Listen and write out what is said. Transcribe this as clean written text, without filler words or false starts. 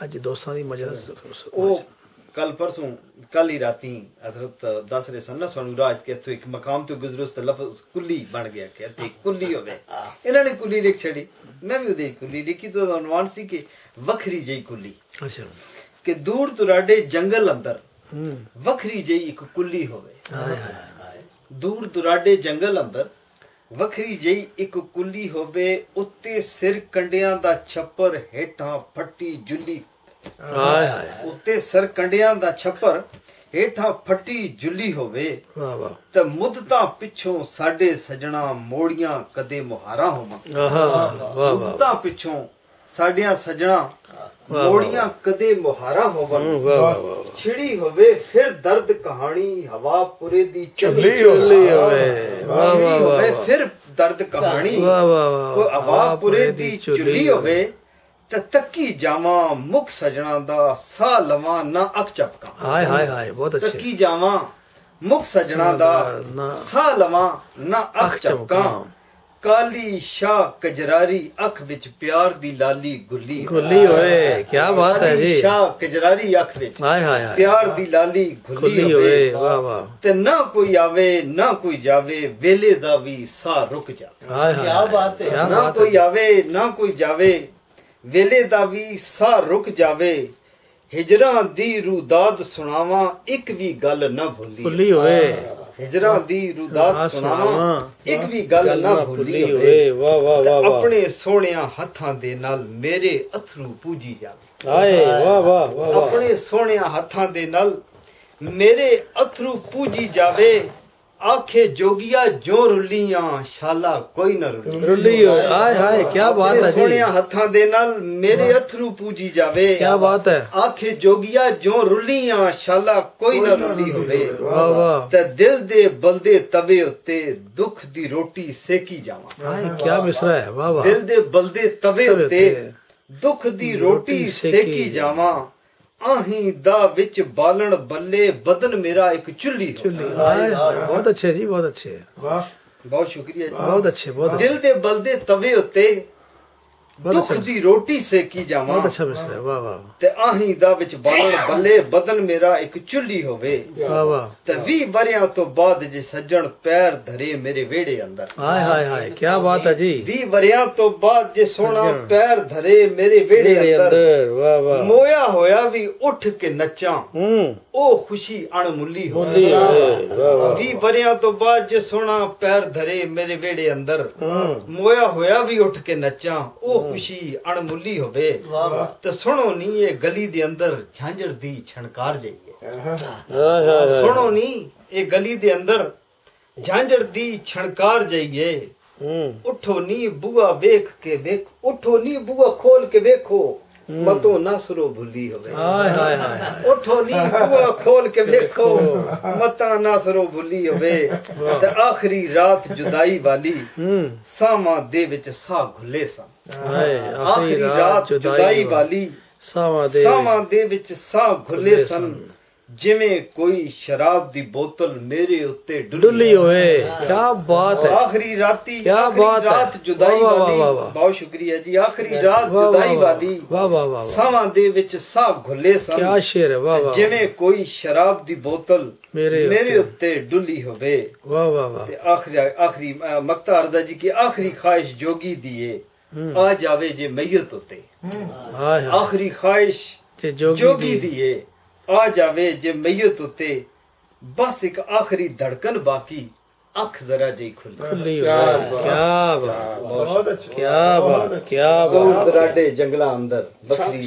अज दोस्तां दी मजलिस ओ कल परसों कल ही राती हजरत दस रहे सन ना सोनू राज के तो एक मकाम तो गुजरो उस लफ्ज कुल्ली बन गया कहते कुल्ली होवे इन्होंने कुल्ली लिख छड़ी मैं भी उदे कुल्ली लिखी तो उन्वान सी कि वखरी जई कुल्ली अच्छा कि दूर दुराडे जंगल अंदर वखरी जई एक कुल्ली होवे दूर दुराडे जंगल अंदर वखरी जई एक कुल्ली होवे उत्ते सिर कंडियां दा छप्पर हेठां फट्टी जुली उत्ते सर कंडियां दा छप्पर हेठां फट्टी जुली होवे ते मुद्दतां पिछों साडे सजना मोड़ियां कदे मुहारा होवां मुद्दतां पिछों साडियां सजना मोड़ियां कदे मुहारा होवां छिड़ी होवे फिर दर्द कहानी हवा पुरे दी चली होवे फिर दर्द कहानी हवा पुरे दी चुली होवे ते तक्की जावा मुख सजना दा सा लवा ना अख चपका हाय हाय हाय बहुत अच्छे तक्की जावा मुख सजना दा सा लवा ना अख चपका काली शाह कजरारी अख विच प्यार दी लाली गुल्ली गुल्ली होए क्या बात है जी शाह कजरारी अख विच हाय हाय प्यार दी लाली गुल्ली होए वाह वाह ते ना कोई आवे ना कोई जावे वेले दा भी सा रुक जावे हाय हाय क्या बात है ना कोई आवे ना कोई जावे वेले दा भी सा रुक जावे हिजरा दी रुदाद सुनावा एक भी गल न भूली होए हिजरा दी रुदाद सुनावा एक भी गल न भूली होए वाह वाह वाह अपने सोहणिया हत्थां दे नाल मेरे अथरू पूजी जावे हाय वाह वाह वाह अपने सोहणिया हत्थां दे नाल मेरे अथरू पूजी जावे आखे जोगिया जो रुलियां शाला कोई न रुली होए हाय हाय क्या बात है जी सोहणिया हत्थां दे नाल मेरे अथरू पूजी जावे क्या बात है आखे जोगिया जो रुलियां शाला कोई न रुली होवे वाह वाह ते दिल दे बलदे तवे उत्ते दुख दी रोटी सेकी जावां हाय क्या मिसरा है वाह वाह दिल दे बलदे तवे उत्ते दुख दी रोटी सेकी जावां आही दा विच बालन बल्ले बदन मेरा एक चुल्ली बहुत अच्छे जी बहुत अच्छे बहुत शुक्रिया जी बहुत अच्छे बहुत दिल दे बलदे तवे उत्ते दुख दी रोटी सेकी जावां बहुत अच्छा मिसरा है वाह वाह ते आही दा विच बालन बल्ले बदन मेरा एक चुल्ली होवे वाह वाह ते 20 वरियां तो बाद जे सज्जन पैर धरे मेरे वेड़े अंदर हाय हाय हाय क्या बात है जी 20 वरियां तो बाद जे सोना पैर धरे मेरे वेड़े अंदर वाह वाह मोया होया भी उठ के नच्चां ओ खुशी अणमुल्ली हो 20 वरियां तो बाद जे सोना पैर धरे मेरे वेड़े अंदर मोया होया भी उठ के नच्चां ओ खुशी अणमुल्ली होवे ते सुनो नी ये गली दे अंदर झांझड़ दी छणकार जाइए सुनो नी ये गली दे अंदर झांझड़ दी छणकार जाइए उठो नी बुआ वेख के वेख उठो नी बुआ खोल के वेखो मतो ना सुरो भुली होवे हाय हाय हाय उठो नी बुआ खोल के वेखो मता ना सुरो भुली होवे ते आखिरी रात जुदाई वाली सामा दे विच सा घुले सन आखिरी रात जुदाई वाली सामा दे विच सा घुले सन जिवें कोई शराब दी बोतल मेरे उत्ते डुल्ली होए क्या बात है आखिरी राती क्या बात रात जुदाई वाली बहुत शुक्रिया जी आखिरी रात जुदाई वाली वाह वाह वाह सावां दे विच सा घुले सन क्या शेर है वाह वाह जिवें कोई शराब दी बोतल मेरे उत्ते डुल्ली होवे वाह वाह वाह ते आखिरी मक्ता अर्जा जी की आखिरी ख्वाहिश जोगी दिए आ जावे जे मैयत उत्ते आखिरी ख्वाहिश जोगी दिए आ जावे जे मैयत उत्ते बस एक आखिरी धड़कन बाकी अख जरा जी खुली क्या बात क्या बात दूर दराडे जंगला अंदर बकरी